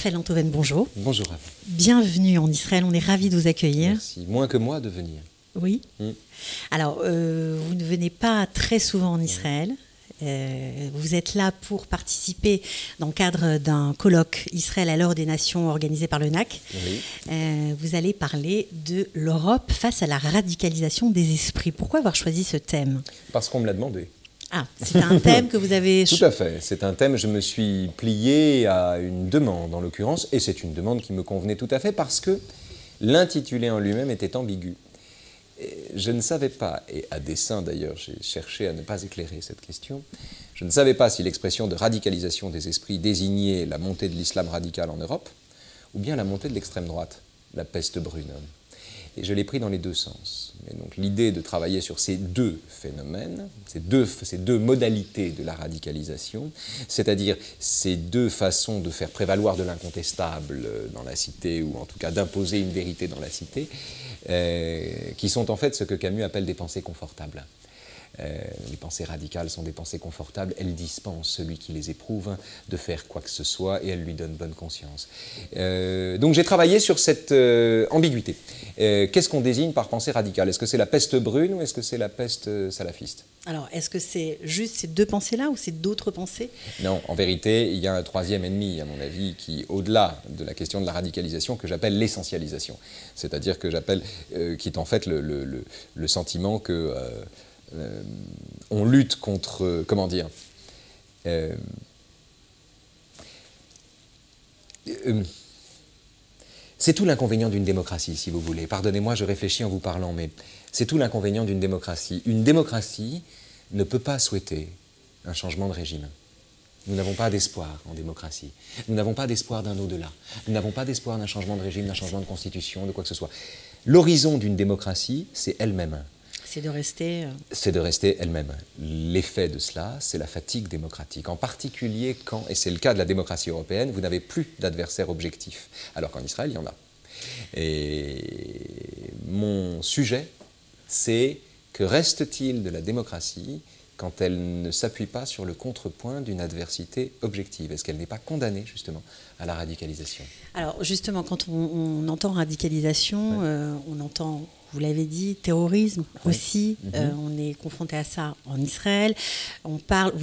Raphaël Antoven, bonjour. Bonjour. Bienvenue en Israël, on est ravis de vous accueillir. Merci. Moins que moi de venir. Oui. Alors, vous ne venez pas très souvent en Israël. Vous êtes là pour participer dans le cadre d'un colloque Israël à l'heure des nations organisé par le NAC. Oui. Vous allez parler de l'Europe face à la radicalisation des esprits. Pourquoi avoir choisi ce thème? Parce qu'on me l'a demandé. Ah, c'est un thème que vous avez... Tout à fait. C'est un thème, je me suis plié à une demande en l'occurrence, et c'est une demande qui me convenait tout à fait parce que l'intitulé en lui-même était ambigu. Je ne savais pas, et à dessein d'ailleurs, j'ai cherché à ne pas éclairer cette question, je ne savais pas si l'expression de radicalisation des esprits désignait la montée de l'islam radical en Europe, ou bien la montée de l'extrême droite, la peste brune. Et je l'ai pris dans les deux sens. Et donc l'idée de travailler sur ces deux phénomènes, ces deux modalités de la radicalisation, c'est-à-dire ces deux façons de faire prévaloir de l'incontestable dans la cité, ou en tout cas d'imposer une vérité dans la cité, qui sont en fait ce que Camus appelle des pensées confortables. Les pensées radicales sont des pensées confortables, elles dispensent celui qui les éprouve de faire quoi que ce soit et elles lui donnent bonne conscience. Donc j'ai travaillé sur cette ambiguïté. Qu'est-ce qu'on désigne par pensée radicale? Est-ce que c'est la peste brune ou est-ce que c'est la peste salafiste? Alors, est-ce que c'est juste ces deux pensées-là ou c'est d'autres pensées? Non, en vérité, il y a un troisième ennemi, à mon avis, qui, au-delà de la question de la radicalisation, que j'appelle l'essentialisation. C'est-à-dire que j'appelle, qui est en fait le sentiment que... on lutte contre, comment dire, c'est tout l'inconvénient d'une démocratie, si vous voulez. Pardonnez-moi, je réfléchis en vous parlant, mais c'est tout l'inconvénient d'une démocratie. Une démocratie ne peut pas souhaiter un changement de régime. Nous n'avons pas d'espoir en démocratie. Nous n'avons pas d'espoir d'un au-delà. Nous n'avons pas d'espoir d'un changement de régime, d'un changement de constitution, de quoi que ce soit. L'horizon d'une démocratie, c'est elle-même. C'est de rester... C'est de rester elle-même. L'effet de cela, c'est la fatigue démocratique. En particulier quand, et c'est le cas de la démocratie européenne, vous n'avez plus d'adversaires objectifs. Alors qu'en Israël, il y en a. Et mon sujet, c'est que reste-t-il de la démocratie quand elle ne s'appuie pas sur le contrepoint d'une adversité objective? Est-ce qu'elle n'est pas condamnée, justement, à la radicalisation? Alors, justement, quand on entend radicalisation, on entend... Vous l'avez dit, terrorisme aussi, on est confronté à ça en Israël. Vous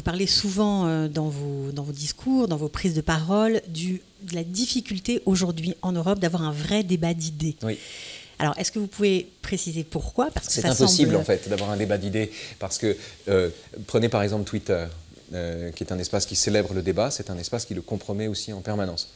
parlez souvent dans vos discours, dans vos prises de parole, de la difficulté aujourd'hui en Europe d'avoir un vrai débat d'idées. Oui. Alors, est-ce que vous pouvez préciser pourquoi? Parce que c'est impossible en fait d'avoir un débat d'idées, parce que prenez par exemple Twitter, qui est un espace qui célèbre le débat, c'est un espace qui le compromet aussi en permanence.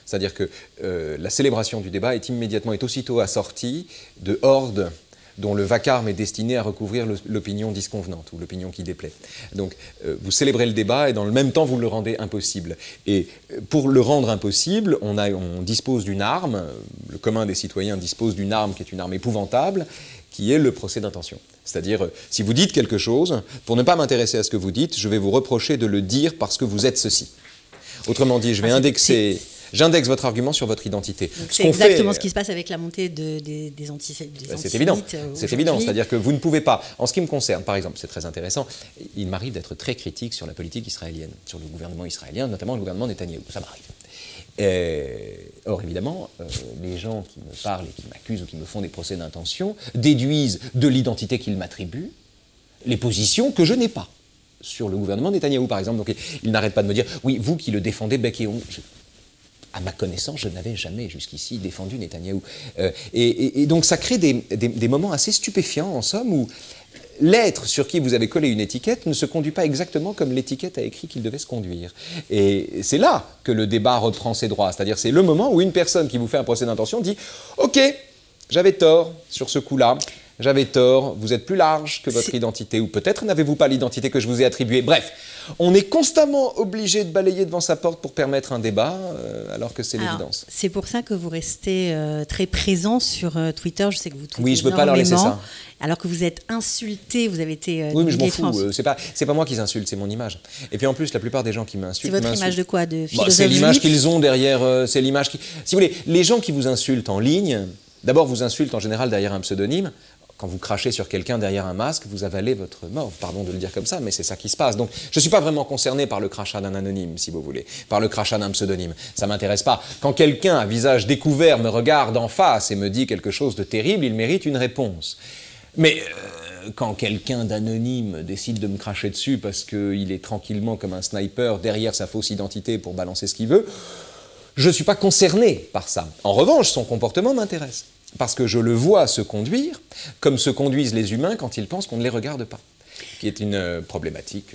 C'est-à-dire que la célébration du débat est aussitôt assortie de hordes dont le vacarme est destiné à recouvrir l'opinion disconvenante ou l'opinion qui déplaît. Donc vous célébrez le débat et dans le même temps vous le rendez impossible. Et pour le rendre impossible, on dispose d'une arme, le commun des citoyens dispose d'une arme qui est une arme épouvantable, qui est le procès d'intention. C'est-à-dire, si vous dites quelque chose, pour ne pas m'intéresser à ce que vous dites, je vais vous reprocher de le dire parce que vous êtes ceci. Autrement dit, je vais indexer... J'indexe votre argument sur votre identité. C'est exactement ce qui se passe avec la montée des antisémites. C'est évident, c'est-à-dire que vous ne pouvez pas, en ce qui me concerne, par exemple, c'est très intéressant, il m'arrive d'être très critique sur la politique israélienne, sur le gouvernement israélien, notamment le gouvernement Netanyahou, ça m'arrive. Or, évidemment, les gens qui me parlent et qui m'accusent ou qui me font des procès d'intention déduisent de l'identité qu'ils m'attribuent les positions que je n'ai pas sur le gouvernement Netanyahou, par exemple. Donc, ils n'arrêtent pas de me dire, oui, vous qui le défendez bec et ongles. À ma connaissance, je n'avais jamais jusqu'ici défendu Netanyahou. Et donc ça crée des moments assez stupéfiants, en somme, où l'être sur qui vous avez collé une étiquette ne se conduit pas exactement comme l'étiquette a écrit qu'il devait se conduire. Et c'est là que le débat reprend ses droits. C'est-à-dire c'est le moment où une personne qui vous fait un procès d'intention dit « Ok, j'avais tort sur ce coup-là. J'avais tort, vous êtes plus large que votre identité, ou peut-être n'avez-vous pas l'identité que je vous ai attribuée. » Bref, on est constamment obligé de balayer devant sa porte pour permettre un débat, alors que c'est l'évidence. C'est pour ça que vous restez très présent sur Twitter. Je sais que vous tweetez oui, je ne veux pas leur laisser ça. Alors que vous êtes insulté, vous avez été... oui, mais je m'en fous. C'est pas moi qui insulte, c'est mon image. Et puis en plus, la plupart des gens qui m'insultent... C'est votre image de quoi? De philosophe c'est l'image qu'ils ont derrière... c'est l'image qui... Si vous voulez, les gens qui vous insultent en ligne, d'abord vous insultent en général derrière un pseudonyme. Quand vous crachez sur quelqu'un derrière un masque, vous avalez votre mort. Pardon de le dire comme ça, mais c'est ça qui se passe. Donc, je ne suis pas vraiment concerné par le crachat d'un anonyme, si vous voulez, par le crachat d'un pseudonyme. Ça ne m'intéresse pas. Quand quelqu'un, à visage découvert, me regarde en face et me dit quelque chose de terrible, il mérite une réponse. Mais quand quelqu'un d'anonyme décide de me cracher dessus parce qu'il est tranquillement comme un sniper derrière sa fausse identité pour balancer ce qu'il veut, je ne suis pas concerné par ça. En revanche, son comportement m'intéresse. Parce que je le vois se conduire comme se conduisent les humains quand ils pensent qu'on ne les regarde pas. Qui est une problématique,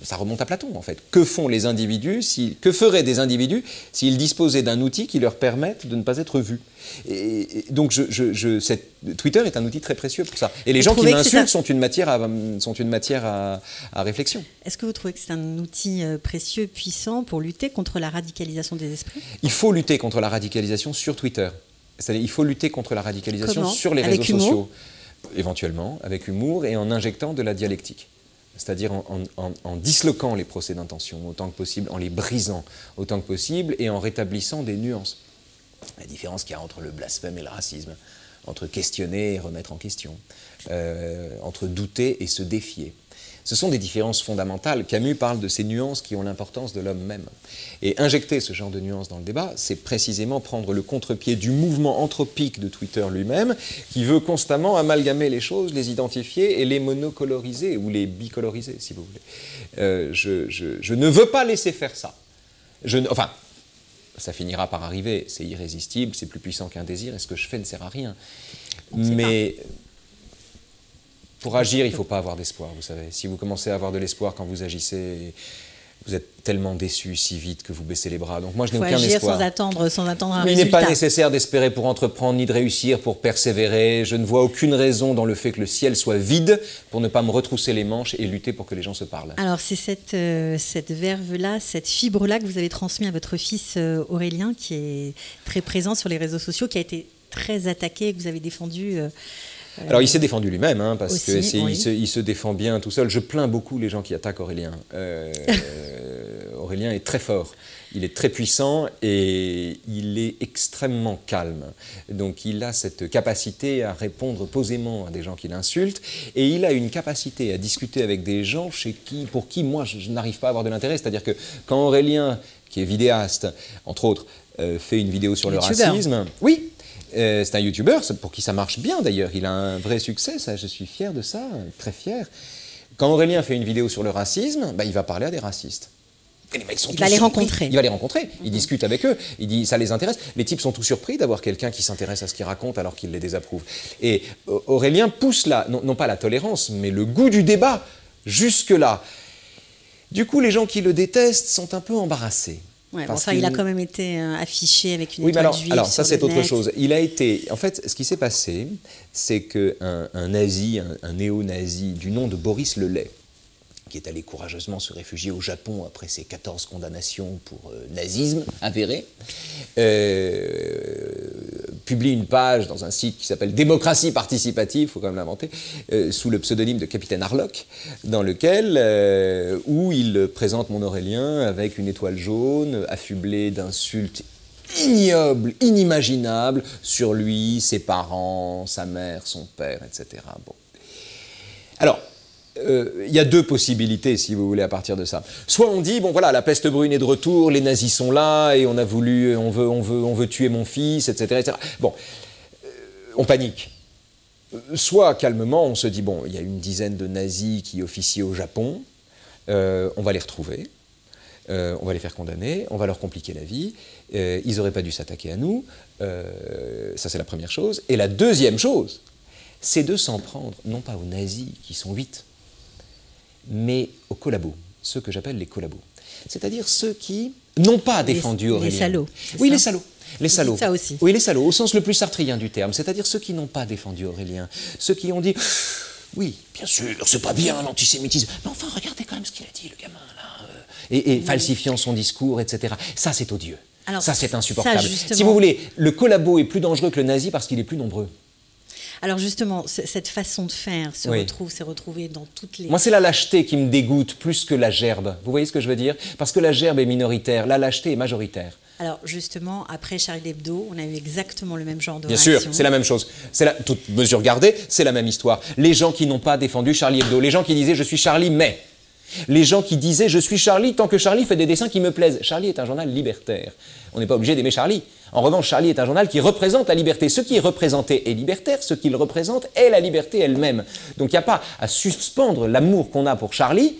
ça remonte à Platon en fait. Que font les individus, que feraient des individus s'ils disposaient d'un outil qui leur permette de ne pas être vus? Et donc Twitter est un outil très précieux pour ça. Et les gens qui m'insultent sont une matière à réflexion. Est-ce que vous trouvez que c'est un outil précieux, puissant pour lutter contre la radicalisation des esprits? Il faut lutter contre la radicalisation sur Twitter. C'est-à-dire il faut lutter contre la radicalisation Comment? sur les Avec réseaux humour? sociaux. Éventuellement, avec humour et en injectant de la dialectique. C'est-à-dire en disloquant les procès d'intention autant que possible, en les brisant autant que possible et en rétablissant des nuances. La différence qu'il y a entre le blasphème et le racisme, entre questionner et remettre en question, entre douter et se défier. Ce sont des différences fondamentales. Camus parle de ces nuances qui ont l'importance de l'homme même. Et injecter ce genre de nuances dans le débat, c'est précisément prendre le contre-pied du mouvement anthropique de Twitter lui-même, qui veut constamment amalgamer les choses, les identifier et les monocoloriser, ou les bicoloriser, si vous voulez. Je ne veux pas laisser faire ça. Enfin, ça finira par arriver, c'est irrésistible, c'est plus puissant qu'un désir, et ce que je fais ne sert à rien. Mais pour agir, il ne faut pas avoir d'espoir, vous savez. Si vous commencez à avoir de l'espoir quand vous agissez, vous êtes tellement déçu si vite que vous baissez les bras. Donc moi, je n'ai aucun espoir. Sans attendre un Mais résultat. il n'est pas nécessaire d'espérer pour entreprendre, ni de réussir pour persévérer. Je ne vois aucune raison dans le fait que le ciel soit vide pour ne pas me retrousser les manches et lutter pour que les gens se parlent. Alors c'est cette verve-là, cette fibre-là que vous avez transmise à votre fils Aurélien, qui est très présent sur les réseaux sociaux, qui a été très attaqué, que vous avez défendu... Alors il s'est défendu lui-même, hein, parce aussi, qu'il se défend bien tout seul. Je plains beaucoup les gens qui attaquent Aurélien. Aurélien est très fort, il est très puissant et il est extrêmement calme. Donc il a cette capacité à répondre posément à des gens qui l'insultent et il a une capacité à discuter avec des gens pour qui moi je n'arrive pas à avoir de l'intérêt. C'est-à-dire que quand Aurélien, qui est vidéaste, entre autres, fait une vidéo sur le racisme... Oui. C'est un youtubeur pour qui ça marche bien d'ailleurs, il a un vrai succès, ça, je suis fier de ça, très fier. Quand Aurélien fait une vidéo sur le racisme, il va parler à des racistes. Et les mecs sont il va les rencontrer. Il va les rencontrer, il discute avec eux, il dit ça les intéresse. Les types sont tout surpris d'avoir quelqu'un qui s'intéresse à ce qu'il raconte alors qu'il les désapprouve. Et Aurélien pousse non pas la tolérance, mais le goût du débat jusque-là. Du coup, les gens qui le détestent sont un peu embarrassés. Ouais, bon, il a quand même été affiché avec une étoile juive. Alors ça c'est autre chose. Il a été, en fait, ce qui s'est passé, c'est qu'un nazi, un néo-nazi du nom de Boris Lelay, qui est allé courageusement se réfugier au Japon après ses 14 condamnations pour nazisme avéré, publie une page dans un site qui s'appelle Démocratie participative, il faut quand même l'inventer, sous le pseudonyme de Capitaine Harlock, dans lequel, où il présente mon Aurélien avec une étoile jaune, affublé d'insultes ignobles, inimaginables, sur lui, ses parents, sa mère, son père, etc. Bon. Alors, il y a deux possibilités, si vous voulez, à partir de ça. Soit on dit, bon voilà, la peste brune est de retour, les nazis sont là, et on veut tuer mon fils, etc. etc. Bon, on panique. Soit, calmement, on se dit, bon, il y a une dizaine de nazis qui officient au Japon, on va les retrouver, on va les faire condamner, on va leur compliquer la vie, ils n'auraient pas dû s'attaquer à nous, ça c'est la première chose. Et la deuxième chose, c'est de s'en prendre, non pas aux nazis, qui sont 8, mais aux collabos, ceux que j'appelle les collabos. C'est-à-dire ceux qui n'ont pas défendu Aurélien. Les salauds. Oui, les salauds. Les salauds. Ça aussi. Oui, les salauds, au sens le plus sartrien du terme. C'est-à-dire ceux qui n'ont pas défendu Aurélien. Ceux qui ont dit, oui, bien sûr, c'est pas bien l'antisémitisme, mais enfin, regardez quand même ce qu'il a dit, le gamin, là. Et falsifiant son discours, etc. Ça, c'est odieux. Alors, ça, c'est insupportable. Si vous voulez, le collabo est plus dangereux que le nazi parce qu'il est plus nombreux. Alors justement, cette façon de faire s'est retrouvée dans toutes les... Moi, c'est la lâcheté qui me dégoûte plus que la gerbe. Vous voyez ce que je veux dire? Parce que la gerbe est minoritaire, la lâcheté est majoritaire. Alors justement, après Charlie Hebdo, on a eu exactement le même genre de Bien réaction. sûr, c'est la même chose. Toute mesure gardée, c'est la même histoire. Les gens qui n'ont pas défendu Charlie Hebdo, les gens qui disaient « je suis Charlie, mais », les gens qui disaient « je suis Charlie tant que Charlie fait des dessins qui me plaisent ». Charlie est un journal libertaire. On n'est pas obligé d'aimer Charlie. En revanche, Charlie est un journal qui représente la liberté. Ce qui est représenté est libertaire, ce qu'il représente est la liberté elle-même. Donc il n'y a pas à suspendre l'amour qu'on a pour Charlie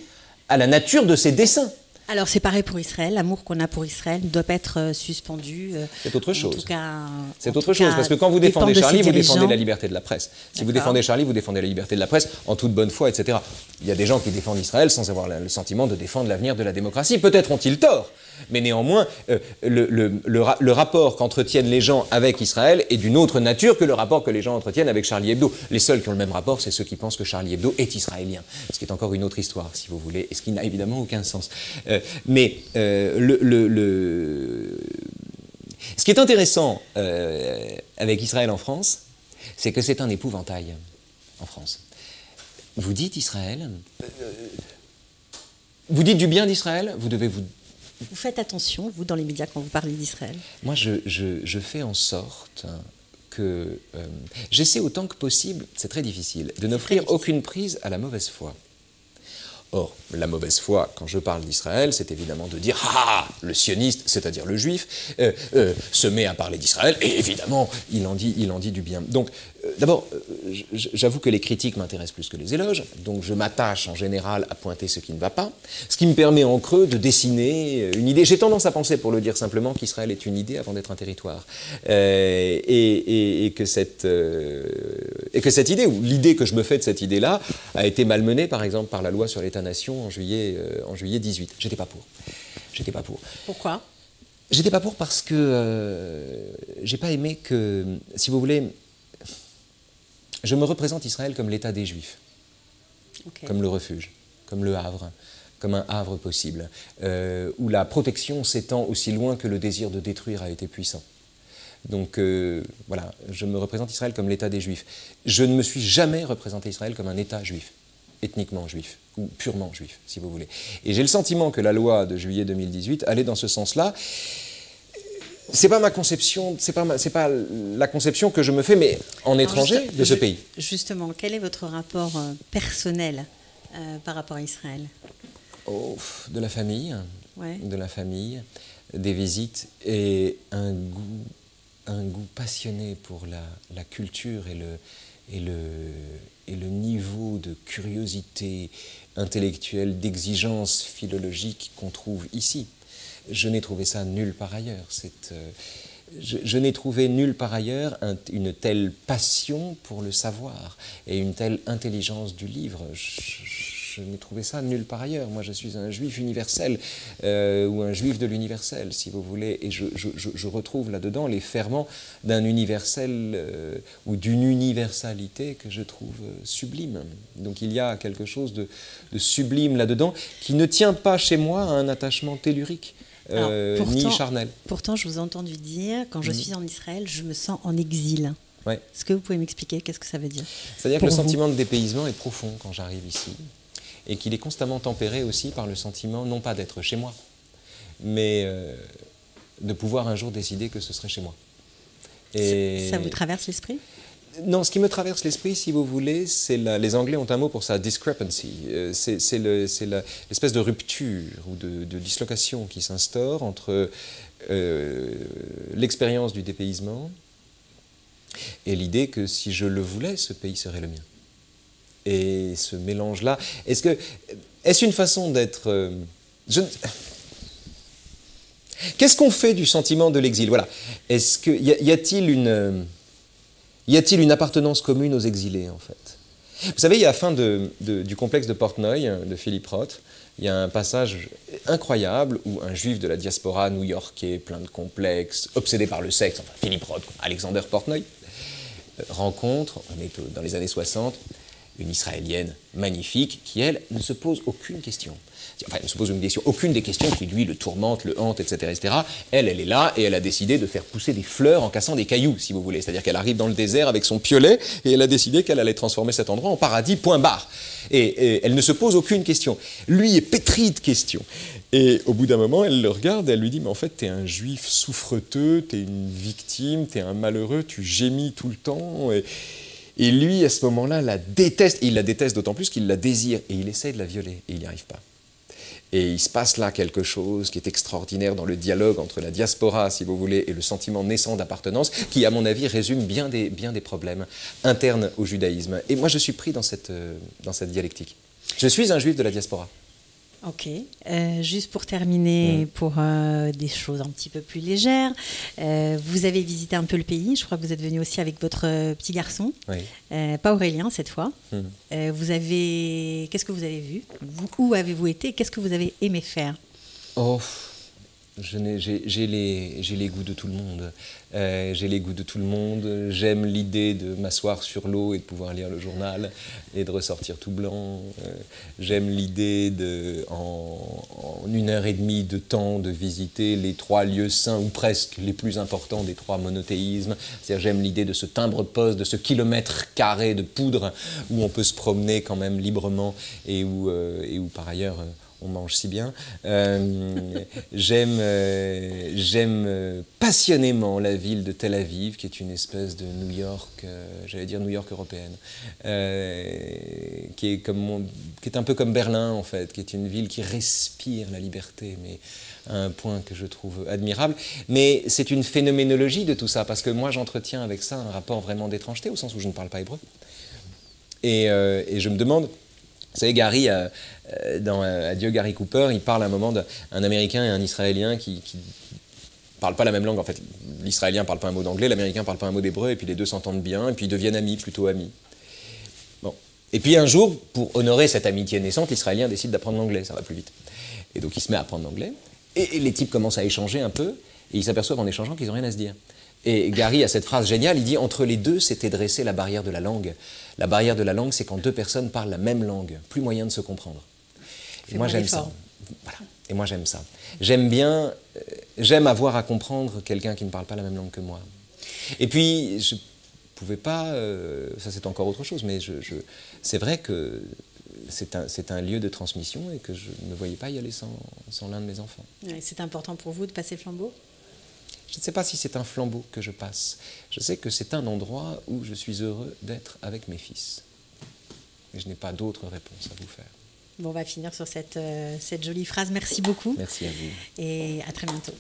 à la nature de ses dessins. Alors c'est pareil pour Israël, l'amour qu'on a pour Israël ne doit pas être suspendu. C'est autre chose. En tout cas, c'est autre chose, parce que quand vous défendez Charlie, vous défendez la liberté de la presse. Si vous D'accord. défendez Charlie, vous défendez la liberté de la presse en toute bonne foi, etc. Il y a des gens qui défendent Israël sans avoir le sentiment de défendre l'avenir de la démocratie. Peut-être ont-ils tort, mais néanmoins, le rapport qu'entretiennent les gens avec Israël est d'une autre nature que le rapport que les gens entretiennent avec Charlie Hebdo. Les seuls qui ont le même rapport, c'est ceux qui pensent que Charlie Hebdo est israélien, ce qui est encore une autre histoire, si vous voulez, et ce qui n'a évidemment aucun sens. Mais ce qui est intéressant avec Israël en France, c'est que c'est un épouvantail en France. Vous dites Israël, vous dites du bien d'Israël, vous devez vous... Vous faites attention, vous, dans les médias, quand vous parlez d'Israël. Moi, je fais en sorte que... j'essaie autant que possible, c'est très difficile, de n'offrir aucune prise à la mauvaise foi. Or, la mauvaise foi, quand je parle d'Israël, c'est évidemment de dire « Ah, le sioniste, c'est-à-dire le juif, se met à parler d'Israël, et évidemment, il en dit du bien. » Donc, d'abord, j'avoue que les critiques m'intéressent plus que les éloges, donc je m'attache en général à pointer ce qui ne va pas, ce qui me permet en creux de dessiner une idée. J'ai tendance à penser, pour le dire simplement, qu'Israël est une idée avant d'être un territoire. Et que cette idée, ou l'idée que je me fais de cette idée-là, a été malmenée, par exemple, par la loi sur l'État-nation en juillet 18. J'étais pas pour. J'étais pas pour. Pourquoi ? J'étais pas pour parce que j'ai pas aimé que, si vous voulez, je me représente Israël comme l'État des Juifs, comme le refuge, comme le havre, comme un havre possible, où la protection s'étend aussi loin que le désir de détruire a été puissant. Donc voilà, je me représente Israël comme l'État des Juifs. Je ne me suis jamais représenté Israël comme un État juif, ethniquement juif, ou purement juif, si vous voulez. Et j'ai le sentiment que la loi de juillet 2018 allait dans ce sens-là. C'est pas ma conception, c'est pas la conception que je me fais, mais en étranger, de ce pays. Justement, quel est votre rapport personnel par rapport à Israël ? Oh, de la famille, ouais. De la famille, des visites et un goût passionné pour la culture et le niveau de curiosité intellectuelle, d'exigence philologique qu'on trouve ici. Je n'ai trouvé ça nulle part ailleurs. Je n'ai trouvé nulle part ailleurs une telle passion pour le savoir et une telle intelligence du livre. Je n'ai trouvé ça nulle part ailleurs. Moi, je suis un juif universel, ou un juif de l'universel, si vous voulez, et je retrouve là-dedans les ferments d'un universel ou d'une universalité que je trouve sublime. Donc il y a quelque chose de sublime là-dedans qui ne tient pas chez moi à un attachement tellurique. Ni charnel. Pourtant, je vous ai entendu dire, quand je suis en Israël, je me sens en exil. Ouais. Est-ce que vous pouvez m'expliquer qu'est-ce que ça veut dire? C'est-à-dire que le sentiment de dépaysement est profond quand j'arrive ici, et qu'il est constamment tempéré aussi par le sentiment, non pas d'être chez moi, mais de pouvoir un jour décider que ce serait chez moi. Et ça vous traverse l'esprit? Non, ce qui me traverse l'esprit, si vous voulez, c'est les Anglais ont un mot pour ça, discrepancy. C'est l'espèce de rupture ou de dislocation qui s'instaure entre l'expérience du dépaysement et l'idée que si je le voulais, ce pays serait le mien. Et ce mélange-là, est-ce une façon d'être... Qu'est-ce qu'on fait du sentiment de l'exil? Voilà. Y a-t-il une appartenance commune aux exilés, en fait? Vous savez, il y a la fin du complexe de Portnoy, de Philippe Roth, il y a un passage incroyable où un juif de la diaspora new-yorkais, plein de complexes, obsédé par le sexe, enfin Philippe Roth, Alexander Portnoy, rencontre, on est dans les années 60, une Israélienne magnifique qui, elle, ne se pose aucune question. Enfin, elle ne se pose aucune des questions qui, lui, le tourmentent, le hantent, etc., etc. Elle est là et elle a décidé de faire pousser des fleurs en cassant des cailloux, si vous voulez. C'est-à-dire qu'elle arrive dans le désert avec son piolet et elle a décidé qu'elle allait transformer cet endroit en paradis, point barre. Et elle ne se pose aucune question. Lui est pétri de questions. Et au bout d'un moment, elle le regarde et elle lui dit « Mais en fait, t'es un juif souffreteux, t'es une victime, t'es un malheureux, tu gémis tout le temps. » Et lui, à ce moment-là, la déteste. Et il la déteste d'autant plus qu'il la désire. Et il essaie de la violer et il n'y arrive pas. Et il se passe là quelque chose qui est extraordinaire dans le dialogue entre la diaspora, si vous voulez, et le sentiment naissant d'appartenance, qui, à mon avis, résume bien des problèmes internes au judaïsme. Et moi, je suis pris dans cette dialectique. Je suis un juif de la diaspora. Ok. Juste pour terminer, pour des choses un petit peu plus légères, vous avez visité un peu le pays. Je crois que vous êtes venu aussi avec votre petit garçon, Oui. Pas Aurélien cette fois. Qu'est-ce que vous avez vu? Où avez-vous été? Qu'est-ce que vous avez aimé faire? Oh, j'ai les goûts de tout le monde. J'ai les goûts de tout le monde. J'aime l'idée de m'asseoir sur l'eau et de pouvoir lire le journal et de ressortir tout blanc. J'aime l'idée en 1h30 de temps de visiter les 3 lieux saints ou presque les plus importants des 3 monothéismes. C'est-à-dire j'aime l'idée de ce timbre-poste, de ce kilomètre carré de poudre où on peut se promener quand même librement et où par ailleurs on mange si bien. J'aime passionnément la ville de Tel Aviv, qui est une espèce de New York, j'allais dire New York européenne, qui est un peu comme Berlin en fait, qui est une ville qui respire la liberté, mais à un point que je trouve admirable. Mais c'est une phénoménologie de tout ça, parce que moi j'entretiens avec ça un rapport vraiment d'étrangeté, au sens où je ne parle pas hébreu. Et je me demande, vous savez, Gary, dans Adieu Gary Cooper, il parle à un moment d'un Américain et un Israélien qui ne parlent pas la même langue. En fait, l'Israélien ne parle pas un mot d'anglais, l'Américain ne parle pas un mot d'hébreu, et puis les deux s'entendent bien, et puis ils deviennent amis, plutôt amis. Bon. Et puis un jour, pour honorer cette amitié naissante, l'Israélien décide d'apprendre l'anglais, ça va plus vite. Et donc il se met à apprendre l'anglais, et les types commencent à échanger un peu, et ils s'aperçoivent en échangeant qu'ils n'ont rien à se dire. Et Gary a cette phrase géniale, il dit « Entre les deux, s'était dressée la barrière de la langue. La barrière de la langue, c'est quand 2 personnes parlent la même langue, plus moyen de se comprendre. » Et moi, j'aime ça. Voilà. Et moi, j'aime ça. J'aime bien, j'aime avoir à comprendre quelqu'un qui ne parle pas la même langue que moi. Et puis, je ne pouvais pas, ça c'est encore autre chose, mais c'est vrai que c'est un lieu de transmission et que je ne me voyais pas y aller sans l'un de mes enfants. Ouais, c'est important pour vous de passer le flambeau? Je ne sais pas si c'est un flambeau que je passe. Je sais que c'est un endroit où je suis heureux d'être avec mes fils. Et je n'ai pas d'autre réponse à vous faire. Bon, on va finir sur cette jolie phrase. Merci beaucoup. Merci à vous. Et à très bientôt.